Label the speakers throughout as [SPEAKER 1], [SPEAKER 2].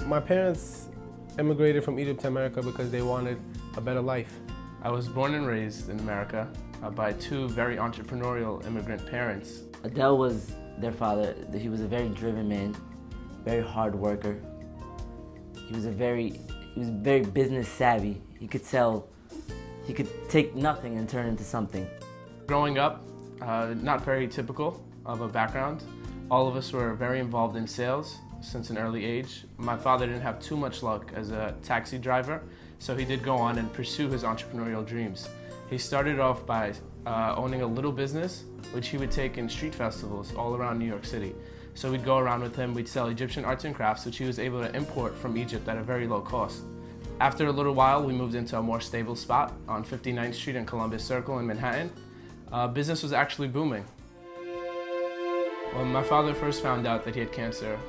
[SPEAKER 1] My parents immigrated from Egypt to America because they wanted a better life.
[SPEAKER 2] I was born and raised in America by two very entrepreneurial immigrant parents.
[SPEAKER 3] Adele was their father. He was a very driven man, very hard worker. He was very business savvy. He could take nothing and turn it into something.
[SPEAKER 2] Growing up, not very typical of a background. All of us were very involved in sales since an early age. My father didn't have too much luck as a taxi driver, so he did go on and pursue his entrepreneurial dreams. He started off by owning a little business, which he would take in street festivals all around New York City. So we'd go around with him, we'd sell Egyptian arts and crafts, which he was able to import from Egypt at a very low cost. After a little while, we moved into a more stable spot on 59th Street and Columbus Circle in Manhattan. Business was actually booming. When my father first found out that he had cancer,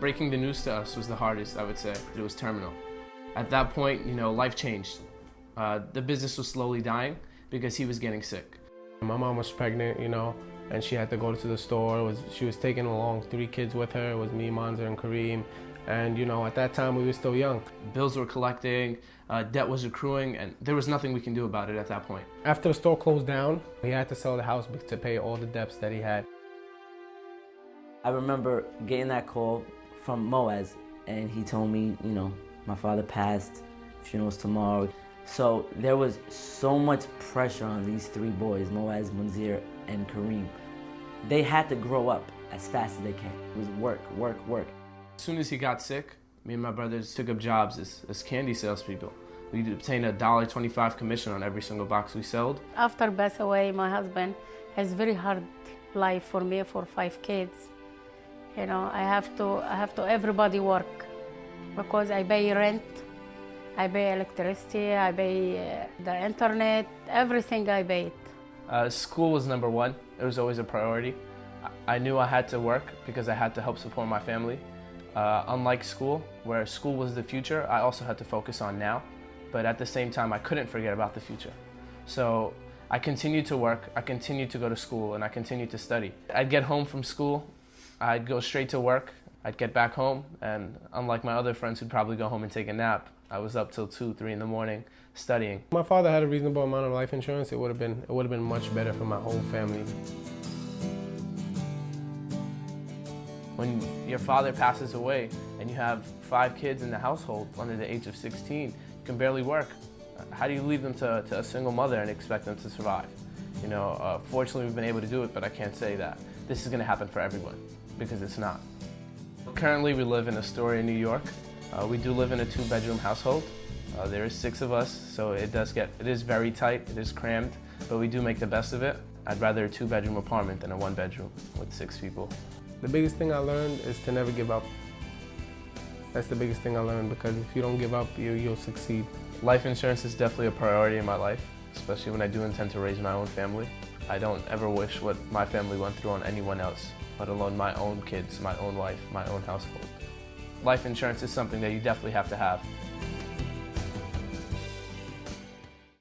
[SPEAKER 2] breaking the news to us was the hardest, I would say. It was terminal. At that point, life changed. The business was slowly dying because he was getting sick.
[SPEAKER 1] My mom was pregnant, and she had to go to the store. She was taking along 3 kids with her. It was me, Monza, and Karim. And at that time we were still young.
[SPEAKER 2] Bills were collecting, debt was accruing, and there was nothing we can do about it at that point.
[SPEAKER 1] After the store closed down, he had to sell the house to pay all the debts that he had.
[SPEAKER 3] I remember getting that call from Moaz, and he told me, my father passed, funeral's tomorrow. So there was so much pressure on these 3 boys, Moaz, Munzir, and Karim. They had to grow up as fast as they can. It was work, work, work.
[SPEAKER 2] As soon as he got sick, me and my brothers took up jobs as candy salespeople. We obtained a $1.25 commission on every single box we sold.
[SPEAKER 4] After pass away, my husband has very hard life for me, for 5 kids. I have to everybody work because I pay rent, I pay electricity, I pay the internet, everything I paid.
[SPEAKER 2] School was number 1. It was always a priority. I knew I had to work because I had to help support my family. Unlike school, where school was the future, I also had to focus on now. But at the same time, I couldn't forget about the future. So I continued to work, I continued to go to school, and I continued to study. I'd get home from school, I'd go straight to work, I'd get back home, and unlike my other friends who'd probably go home and take a nap, I was up till 2, 3 in the morning studying.
[SPEAKER 1] My father had a reasonable amount of life insurance. It would have been much better for my whole family.
[SPEAKER 2] When your father passes away and you have 5 kids in the household under the age of 16, you can barely work. How do you leave them to a single mother and expect them to survive? Fortunately we've been able to do it, but I can't say that this is going to happen for everyone, because it's not. Currently we live in Astoria, New York. We do live in a 2-bedroom household. There is 6 of us, so it is very tight, it is crammed, but we do make the best of it. I'd rather a 2-bedroom apartment than a 1-bedroom with 6 people.
[SPEAKER 1] The biggest thing I learned is to never give up. That's the biggest thing I learned, because if you don't give up, you'll succeed.
[SPEAKER 2] Life insurance is definitely a priority in my life, especially when I do intend to raise my own family. I don't ever wish what my family went through on anyone else, let alone my own kids, my own wife, my own household. Life insurance is something that you definitely have to have.